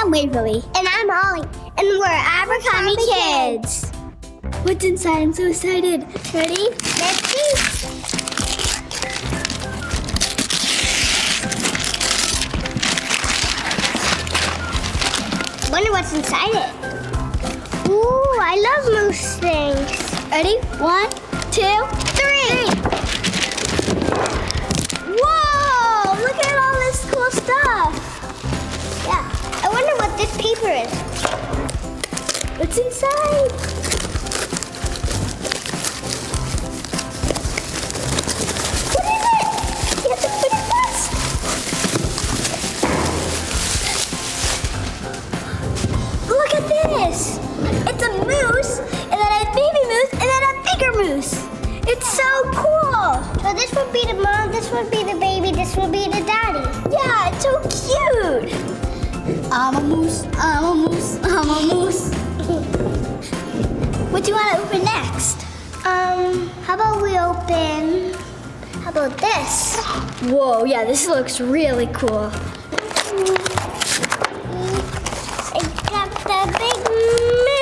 I'm Waverly. And I'm Ollie. And we're Abercrombie Kids. What's inside? I'm so excited. Ready? Let's see. Wonder what's inside it. Ooh, I love moose things. Ready? 1, 2, 3. Whoa! Look at all this cool stuff. Yeah. I wonder what this paper is. What's inside? What is it? You have to put it first. Look at this. It's a moose, and then a baby moose, and then a bigger moose. It's so cool. So this would be the mom, this would be the baby, this would be the daddy. Yeah, it's so cute. I'm a moose, I'm a moose, I'm a moose. What do you want to open next? How about we open, how about this? Whoa, yeah, this looks really cool. I got the big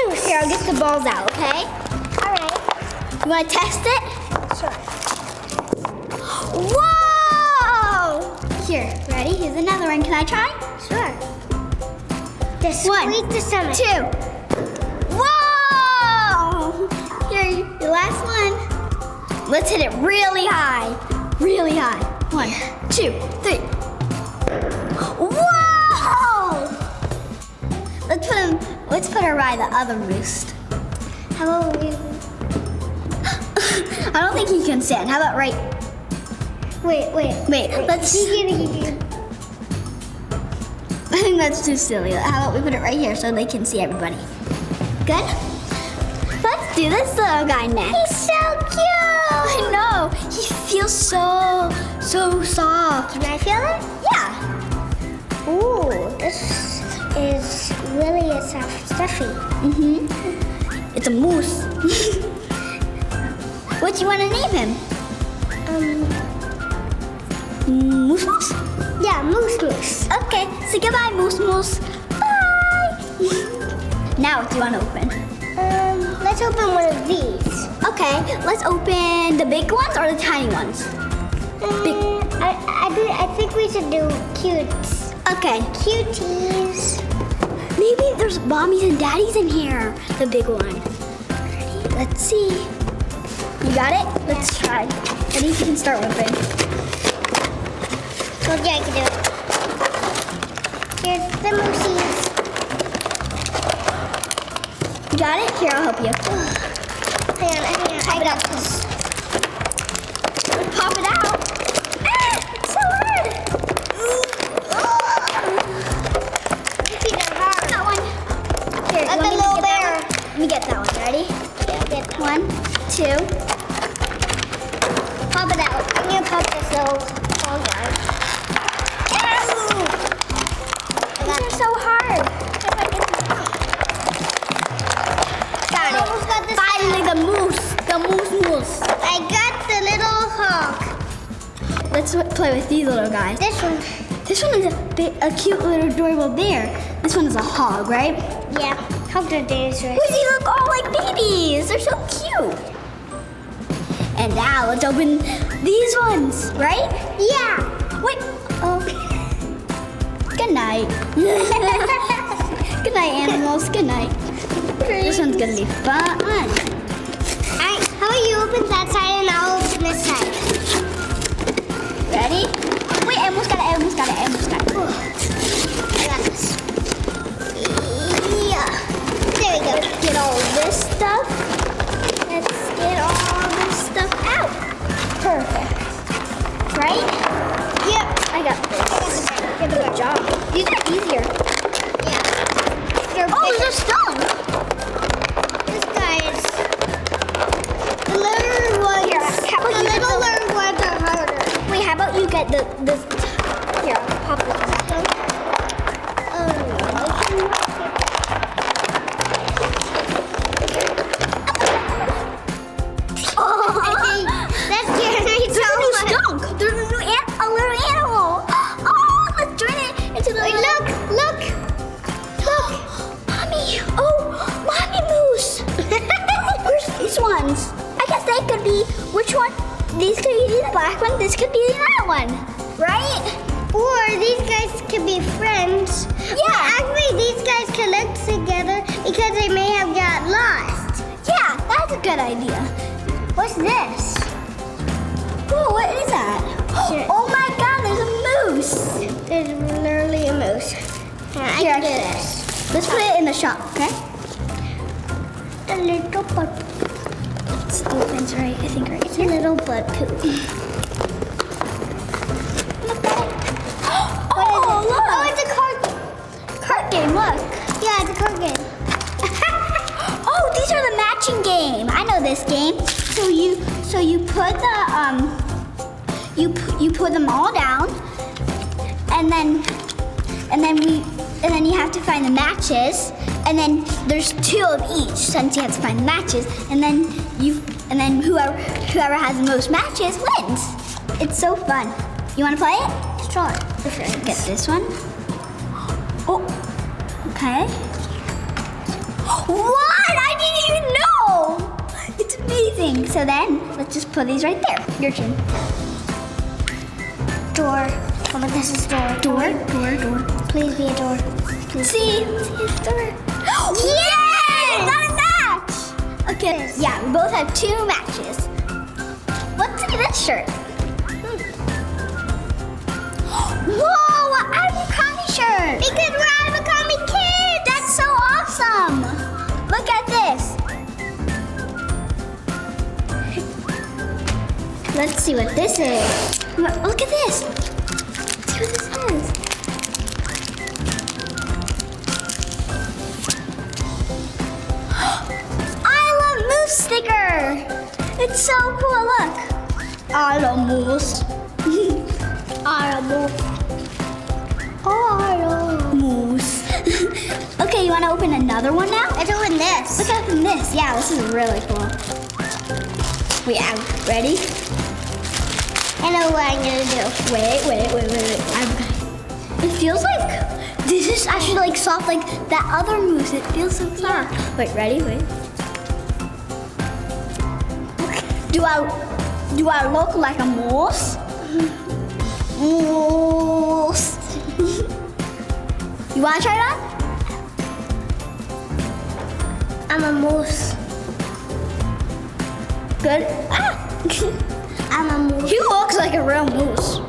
moose. Here, I'll get the balls out, okay? All right. You want to test it? Sure. Whoa! Here, ready? Here's another one. Can I try? Sure. Just 1, squeeze the stomach. 2. Whoa! Here, your last one. Let's hit it really high. Really high. 1, 2, 3. Whoa! Let's put her by the other roost. How about we? I don't think he can stand. How about right? Wait. Let's. I think that's too silly. How about we put it right here so they can see everybody? Good? Let's do this little guy next. He's so cute. I know. He feels so soft. Can I feel it? Yeah. Ooh, this is really a soft stuffy. It's a moose. What do you want to name him? Moose Moose? Yeah, moose. Okay, say goodbye, Moose Moose. Bye. Now, what do you want to open? Let's open one of these. Okay, let's open the big ones or the tiny ones? I think we should do cutes. Okay. Cuties. Maybe there's mommies and daddies in here. The big one. Ready? Let's see. You got it? Let's try. Ready? You can start whipping. Told you I could do it. Here's the moosies. You got it? Here, I'll help you. Hang on. Pop it out. Let's pop it out. Ah, it's so hard. Your feet are hard. That one. Here, Like you want a me to little get that bear. one? Let me get that one. Ready? Yeah, get that. 1, 2. Pop it out. I'm gonna pop this little ball guy. These are so hard. Got it. Almost got this. Finally, the moose. The moose. I got the little hawk. Let's play with these little guys. This one. This one is a cute little adorable bear. This one is a hog, right? Yeah. Hope they're dangerous. Wait, they look all like babies. They're so cute. And now let's open these ones, right? Yeah. Wait. Oh. Good night. Good night, animals. Good night. This one's gonna be fun. Alright, how about you open that side and I'll open this side? Ready? Wait, I almost got it. Ooh, I got this. Yeah. There we go. Get all this stuff. Let's get all this stuff out. Perfect. Right? Yep. I got this. Good job. These are easier. Yeah. They're Oh, bigger. there's a stone. This guy is. The little ones. Here, how about the you get little the- learned ones are harder. Wait, how about you get the here, I'll pop this one. That's scary There's a so new much. skunk. There's a little animal. Oh, let's join it into the. Wait, look. these could be the black one, this could be that one, right? Or these guys could be friends. Yeah. But actually, these guys could live together because they may have got lost. Yeah, that's a good idea. What's this? Whoa, what is that? Sure. Oh my God, there's a moose. There's literally a moose. Here, I can do this. Let's put it in the shop, okay? A little butt. It opens right, I think right It's a here. little butt poop. Oh, look! Oh, it's a Card game, look. yeah, it's a card game. Oh, these are the matching game. I know this game. So you put the you put them all down, and then you have to find the matches, and then there's 2 of each since you have to find the matches, and then whoever has the most matches wins. It's so fun. You want to play it? Sure. Get this one. Oh, okay. What? I didn't even know. It's amazing. So then, let's just put these right there. Your turn. Door. Oh, but this is door. Door. Please be a door. Please. See? It's door. Yay! Got a match. Okay. Yeah, we both have 2 matches. What's in this shirt? Whoa, an abercrombie shirt. Because we're abercrombie kids. That's so awesome. Look at this. Let's see what this is. Look at this. Let's see what this is. I love moose sticker. It's so cool. Look. I love moose. I love moose. Oh, moose. Okay, you want to open another one now? Let's open this. Let's open this. Yeah, this is really cool. Wait, ready? I know what I'm gonna do. Wait. It feels like this is actually like soft like that other moose. It feels so soft. Yeah. Wait, ready? Wait. Do I look like a moose? Moose. You wanna try it on? I'm a moose. Good. Ah. I'm a moose. He looks like a real moose.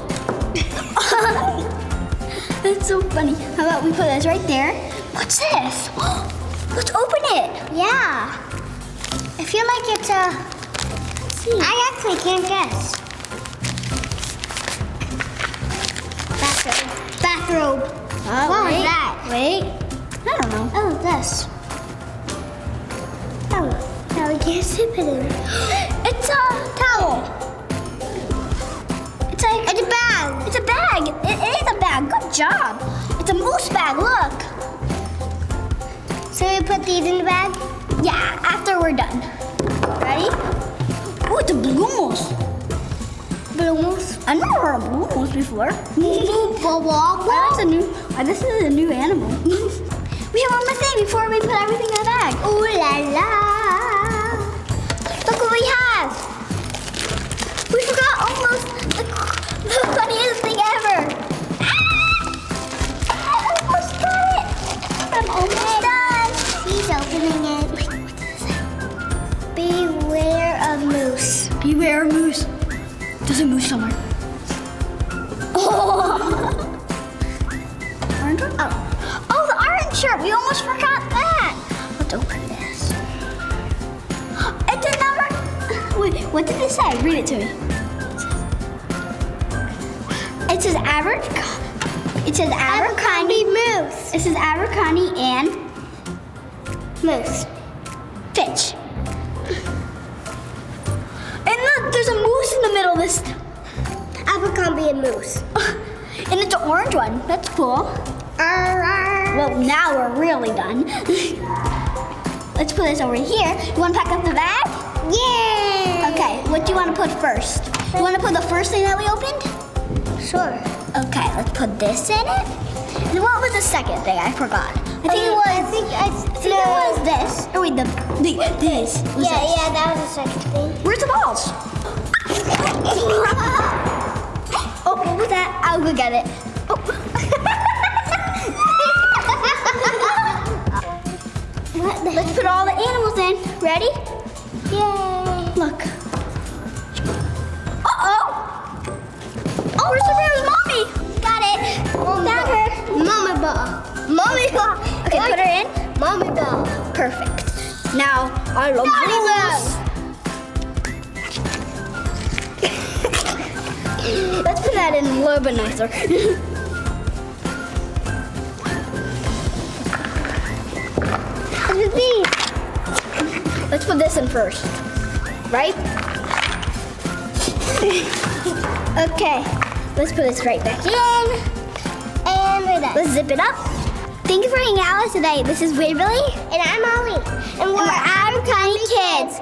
That's so funny. How about we put this right there? What's this? Let's open it. Yeah. I feel like it's a. Let's see. I actually can't guess. Bathrobe. Oh, What was wait. that? Wait. I don't know. Oh, this. Oh, now we can't sip it in. It's a towel. It's like It's a bag. It's a bag. It is a bag. Good job. It's a moose bag. Look. So we put these in the bag? Yeah. After we're done. Ready? Oh, it's a blue moose. Blue moose. I've never heard of blue moose before. This is a new animal. We have one more thing before we put everything in the bag. Ooh la la. Look what we have. We forgot almost the funniest thing ever. I almost got it. I'm almost done. He's opening it. Wait, what does it say? Beware of moose. Beware moose. There's a moose somewhere. Oh. Orange one? Oh, the orange shirt. We almost forgot that. Let's open this. It's a number. Wait, what did it say? Read it to me. It says Abercrombie. It says Abercrombie moose. It says Abercrombie and Moose. Fitch. And look, there's a moose in the middle of this. Abercrombie and moose. And it's an orange one. That's cool. Well, now we're really done. Let's put this over here. You want to pack up the bag? Yay! Okay, what do you want to put first? You want to put the first thing that we opened? Sure. Okay, let's put this in it. And what was the second thing? I forgot. I think it was this. Oh wait, this. Was this. Yeah, that was the second thing. Where's the balls? Oh, what was that? I'll go get it. Oh. Let's put all the animals in. Ready? Yay. Look. Uh-oh. Oh, where's the bear's mommy? Got it. Got her. Mommy ball. Mommy ball. Okay, put her in. Mommy ball. Perfect. Now, I love Daddy balls. Let's put that in a little bit nicer. What's with these? Let's put this in first. Right? Okay. Let's put this right back in. And we're done. Let's zip it up. Thank you for hanging out with us today. This is Waverly. And I'm Ollie. And And we're Abercrombie Kids.